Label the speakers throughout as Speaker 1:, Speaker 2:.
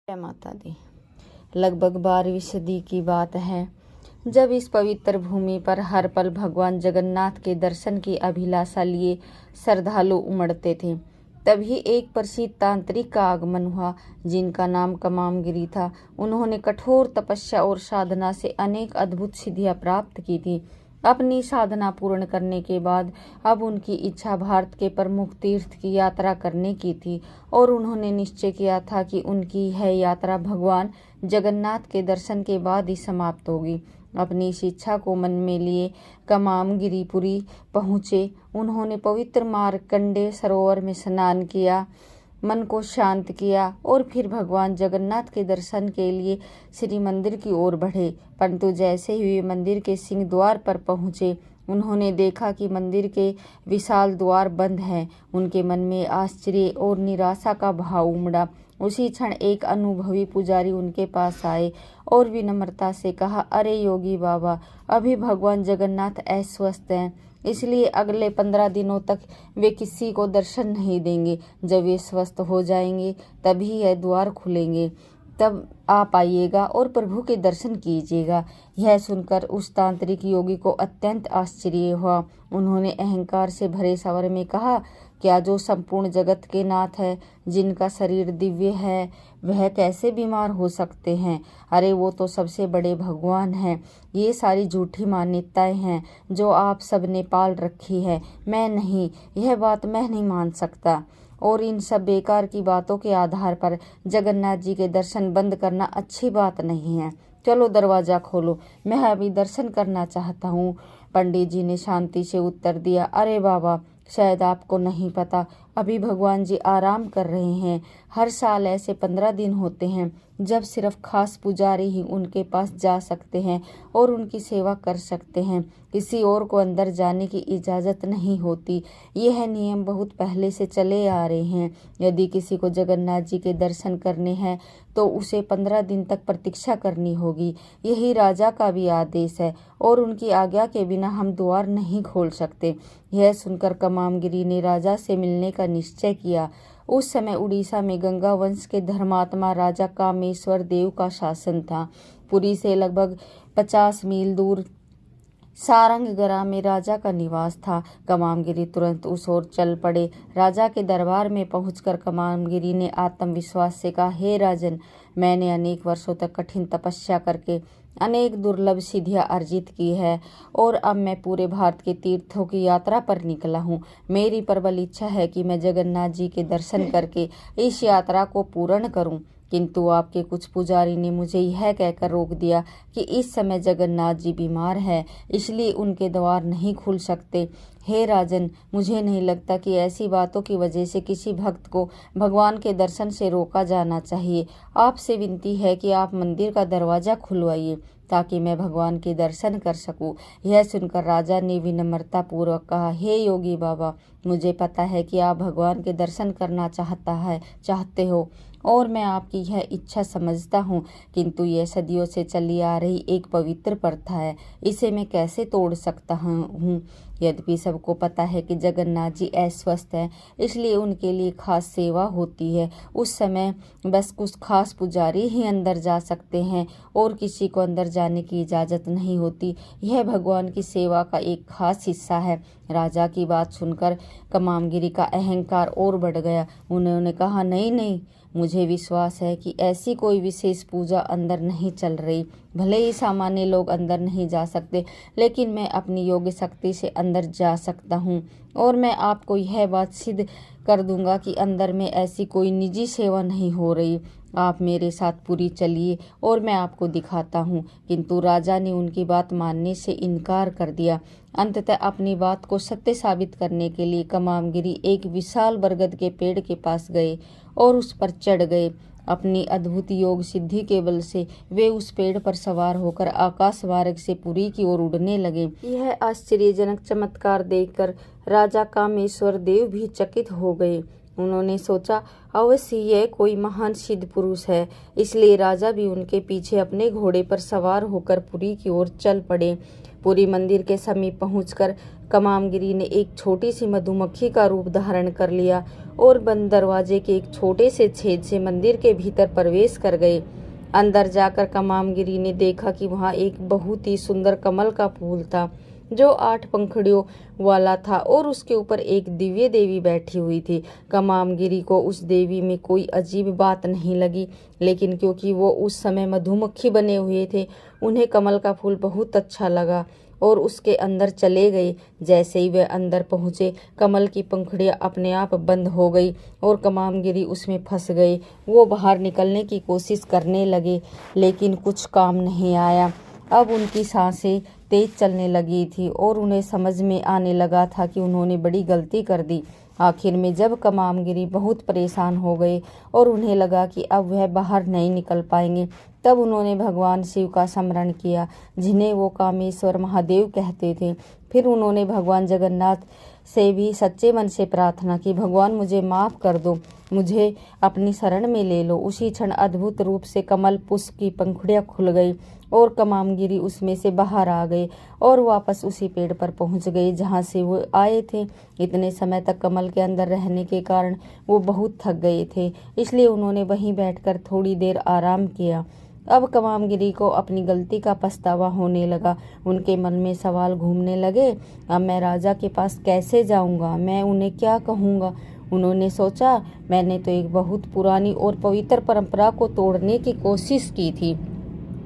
Speaker 1: जय माता दी। लगभग 12वीं सदी की बात है, जब इस पवित्र भूमि पर हर पल भगवान जगन्नाथ के दर्शन की अभिलाषा लिए श्रद्धालु उमड़ते थे। तभी एक प्रसिद्ध तांत्रिक का आगमन हुआ, जिनका नाम कमामगिरी था। उन्होंने कठोर तपस्या और साधना से अनेक अद्भुत सिद्धियां प्राप्त की थी। अपनी साधना पूर्ण करने के बाद अब उनकी इच्छा भारत के प्रमुख तीर्थ की यात्रा करने की थी और उन्होंने निश्चय किया था कि उनकी यह यात्रा भगवान जगन्नाथ के दर्शन के बाद ही समाप्त होगी। अपनी इस इच्छा को मन में लिए कमामगिरीपुरी पहुँचे। उन्होंने पवित्र मार्कंडेय सरोवर में स्नान किया, मन को शांत किया और फिर भगवान जगन्नाथ के दर्शन के लिए श्री मंदिर की ओर बढ़े। परंतु जैसे ही वे मंदिर के सिंह द्वार पर पहुँचे, उन्होंने देखा कि मंदिर के विशाल द्वार बंद हैं। उनके मन में आश्चर्य और निराशा का भाव उमड़ा। उसी क्षण एक अनुभवी पुजारी उनके पास आए और विनम्रता से कहा, अरे योगी बाबा, अभी भगवान जगन्नाथ अस्वस्थ हैं, इसलिए अगले 15 दिनों तक वे किसी को दर्शन नहीं देंगे। जब वे स्वस्थ हो जाएंगे तभी यह द्वार खुलेंगे, तब आप आइएगा और प्रभु के दर्शन कीजिएगा। यह सुनकर उस तांत्रिक योगी को अत्यंत आश्चर्य हुआ। उन्होंने अहंकार से भरे स्वर में कहा, क्या जो संपूर्ण जगत के नाथ है, जिनका शरीर दिव्य है, वह कैसे बीमार हो सकते हैं? अरे वो तो सबसे बड़े भगवान हैं। ये सारी झूठी मान्यताएं हैं जो आप सब ने पाल रखी है। मैं नहीं, यह बात मैं नहीं मान सकता और इन सब बेकार की बातों के आधार पर जगन्नाथ जी के दर्शन बंद करना अच्छी बात नहीं है। चलो दरवाज़ा खोलो, मैं अभी दर्शन करना चाहता हूँ। पंडित जी ने शांति से उत्तर दिया, अरे बाबा, शायद आपको नहीं पता, अभी भगवान जी आराम कर रहे हैं। हर साल ऐसे 15 दिन होते हैं जब सिर्फ खास पुजारी ही उनके पास जा सकते हैं और उनकी सेवा कर सकते हैं। किसी और को अंदर जाने की इजाज़त नहीं होती। यह नियम बहुत पहले से चले आ रहे हैं। यदि किसी को जगन्नाथ जी के दर्शन करने हैं तो उसे 15 दिन तक प्रतीक्षा करनी होगी। यही राजा का भी आदेश है और उनकी आज्ञा के बिना हम द्वार नहीं खोल सकते। यह सुनकर कमामगिरी ने राजा से मिलने का निश्चय किया। उस समय उड़ीसा में गंगा वंश के धर्मात्मा राजा कामेश्वर देव का शासन था। पुरी से लगभग 50 मील दूर सारंगगरा में राजा का निवास था। कमामगिरी तुरंत उस ओर चल पड़े। राजा के दरबार में पहुंचकर कमामगिरी ने आत्मविश्वास से कहा, हे राजन, मैंने अनेक वर्षों तक कठिन तपस्या करके अनेक दुर्लभ सिद्धियां अर्जित की है और अब मैं पूरे भारत के तीर्थों की यात्रा पर निकला हूँ। मेरी प्रबल इच्छा है कि मैं जगन्नाथ जी के दर्शन करके इस यात्रा को पूर्ण करूँ। किंतु आपके कुछ पुजारी ने मुझे यह कहकर रोक दिया कि इस समय जगन्नाथ जी बीमार है, इसलिए उनके द्वार नहीं खुल सकते। हे राजन, मुझे नहीं लगता कि ऐसी बातों की वजह से किसी भक्त को भगवान के दर्शन से रोका जाना चाहिए। आपसे विनती है कि आप मंदिर का दरवाज़ा खुलवाइए ताकि मैं भगवान के दर्शन कर सकूं। यह सुनकर राजा ने विनम्रता पूर्वक कहा, हे योगी बाबा, मुझे पता है कि आप भगवान के दर्शन करना चाहते हो और मैं आपकी यह इच्छा समझता हूँ, किंतु यह सदियों से चली आ रही एक पवित्र प्रथा है, इसे मैं कैसे तोड़ सकता हूँ? यद्यपि सबको पता है कि जगन्नाथ जी अस्वस्थ हैं, इसलिए उनके लिए खास सेवा होती है। उस समय बस कुछ खास पुजारी ही अंदर जा सकते हैं और किसी को अंदर जाने की इजाज़त नहीं होती। यह भगवान की सेवा का एक खास हिस्सा है। राजा की बात सुनकर कमामगिरी का अहंकार और बढ़ गया। उन्होंने कहा, नहीं, मुझे विश्वास है कि ऐसी कोई विशेष पूजा अंदर नहीं चल रही। भले ही सामान्य लोग अंदर नहीं जा सकते, लेकिन मैं अपनी योग्य शक्ति से अंदर जा सकता हूँ और मैं आपको यह बात सिद्ध कर दूंगा कि अंदर में ऐसी कोई निजी सेवा नहीं हो रही। आप मेरे साथ पूरी चलिए और मैं आपको दिखाता हूँ। किंतु राजा ने उनकी बात मानने से इनकार कर दिया। अंततः अपनी बात को सत्य साबित करने के लिए कमामगिरी एक विशाल बरगद के पेड़ के पास गए और उस पर चढ़ गए। अपनी अद्भुत योग सिद्धि के बल से वे उस पेड़ पर सवार होकर आकाश मार्ग से पुरी की ओर उड़ने लगे। यह आश्चर्यजनक चमत्कार देखकर राजा कामेश्वर देव भी चकित हो गए। उन्होंने सोचा, अवश्य यह कोई महान सिद्ध पुरुष है, इसलिए राजा भी उनके पीछे अपने घोड़े पर सवार होकर पुरी की ओर चल पड़े। पुरी मंदिर के समीप पहुंचकर कमामगिरी ने एक छोटी सी मधुमक्खी का रूप धारण कर लिया और बंद दरवाजे के एक छोटे से छेद से मंदिर के भीतर प्रवेश कर गए। अंदर जाकर कमामगिरी ने देखा कि वहाँ एक बहुत ही सुंदर कमल का फूल था जो 8 पंखुड़ियों वाला था और उसके ऊपर एक दिव्य देवी बैठी हुई थी। कमामगिरी को उस देवी में कोई अजीब बात नहीं लगी, लेकिन क्योंकि वो उस समय मधुमक्खी बने हुए थे, उन्हें कमल का फूल बहुत अच्छा लगा और उसके अंदर चले गए। जैसे ही वे अंदर पहुँचे, कमल की पंखुड़ियाँ अपने आप बंद हो गई और कमामगिरी उसमें फंस गए। वो बाहर निकलने की कोशिश करने लगे, लेकिन कुछ काम नहीं आया। अब उनकी सांसें तेज चलने लगी थी और उन्हें समझ में आने लगा था कि उन्होंने बड़ी गलती कर दी। आखिर में जब कमामगिरी बहुत परेशान हो गए और उन्हें लगा कि अब वह बाहर नहीं निकल पाएंगे, तब उन्होंने भगवान शिव का स्मरण किया, जिन्हें वो कामेश्वर महादेव कहते थे। फिर उन्होंने भगवान जगन्नाथ से भी सच्चे मन से प्रार्थना की, भगवान मुझे माफ़ कर दो, मुझे अपनी शरण में ले लो। उसी क्षण अद्भुत रूप से कमल पुष्प की पंखुड़ियाँ खुल गई और कमामगिरी उसमें से बाहर आ गए और वापस उसी पेड़ पर पहुंच गए जहां से वो आए थे। इतने समय तक कमल के अंदर रहने के कारण वो बहुत थक गए थे, इसलिए उन्होंने वहीं बैठकर थोड़ी देर आराम किया। अब कमामगिरी को अपनी गलती का पछतावा होने लगा। उनके मन में सवाल घूमने लगे, अब मैं राजा के पास कैसे जाऊंगा, मैं उन्हें क्या कहूँगा। उन्होंने सोचा, मैंने तो एक बहुत पुरानी और पवित्र परंपरा को तोड़ने की कोशिश की थी।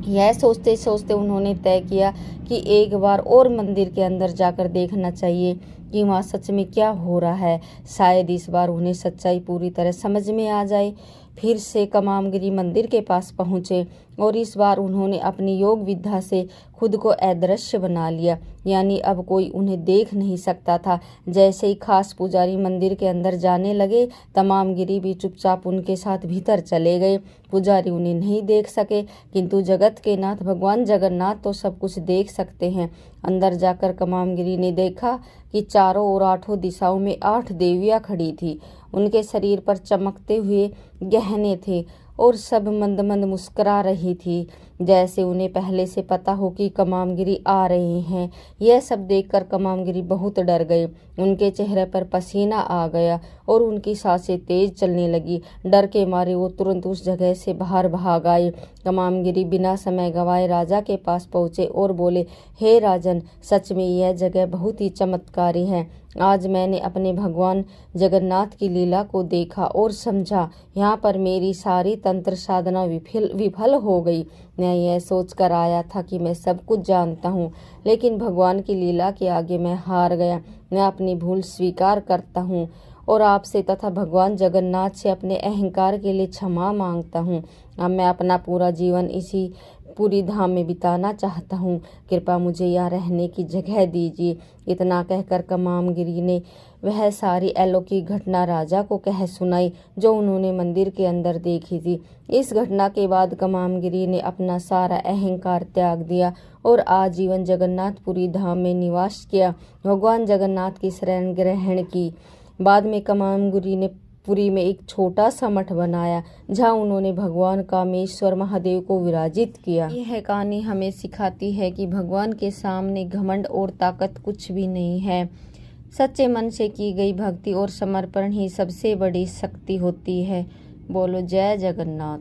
Speaker 1: यह सोचते सोचते उन्होंने तय किया कि एक बार और मंदिर के अंदर जाकर देखना चाहिए कि वहाँ सच में क्या हो रहा है। शायद इस बार उन्हें सच्चाई पूरी तरह समझ में आ जाए। फिर से कमामगिरी मंदिर के पास पहुँचे और इस बार उन्होंने अपनी योग विद्या से खुद को अदृश्य बना लिया, यानी अब कोई उन्हें देख नहीं सकता था। जैसे ही खास पुजारी मंदिर के अंदर जाने लगे, कमामगिरी भी चुपचाप उनके साथ भीतर चले गए। पुजारी उन्हें नहीं देख सके, किंतु जगत के नाथ भगवान जगन्नाथ तो सब कुछ देख सकते हैं। अंदर जाकर कमामगिरी ने देखा कि चारों ओर 8 दिशाओं में 8 देवियां खड़ी थी। उनके शरीर पर चमकते हुए गहने थे और सब मंद मंद मुस्कुरा रही थी, जैसे उन्हें पहले से पता हो कि कमामगिरी आ रहे हैं। यह सब देखकर कमामगिरी बहुत डर गए। उनके चेहरे पर पसीना आ गया और उनकी सांसें तेज चलने लगी। डर के मारे वो तुरंत उस जगह से बाहर भाग आए। कमामगिरी बिना समय गंवाए राजा के पास पहुंचे और बोले, हे राजन, सच में यह जगह बहुत ही चमत्कारी है। आज मैंने अपने भगवान जगन्नाथ की लीला को देखा और समझा। यहाँ पर मेरी सारी तंत्र साधना विफल हो गई। मैं यह सोचकर आया था कि मैं सब कुछ जानता हूँ, लेकिन भगवान की लीला के आगे मैं हार गया। मैं अपनी भूल स्वीकार करता हूँ और आपसे तथा भगवान जगन्नाथ से अपने अहंकार के लिए क्षमा मांगता हूँ। अब मैं अपना पूरा जीवन इसी पूरी धाम में बिताना चाहता हूँ। कृपया मुझे यहाँ रहने की जगह दीजिए। इतना कहकर कमामगिरी ने वह सारी अलौकिक घटना राजा को कह सुनाई जो उन्होंने मंदिर के अंदर देखी थी। इस घटना के बाद कमामगिरी ने अपना सारा अहंकार त्याग दिया और आजीवन जगन्नाथपुरी धाम में निवास किया। भगवान जगन्नाथ की शरण ग्रहण की। बाद में कमामगिरी ने पुरी में एक छोटा सा मठ बनाया जहाँ उन्होंने भगवान कामेश्वर महादेव को विराजित किया। यह कहानी हमें सिखाती है कि भगवान के सामने घमंड और ताकत कुछ भी नहीं है। सच्चे मन से की गई भक्ति और समर्पण ही सबसे बड़ी शक्ति होती है। बोलो जय जगन्नाथ।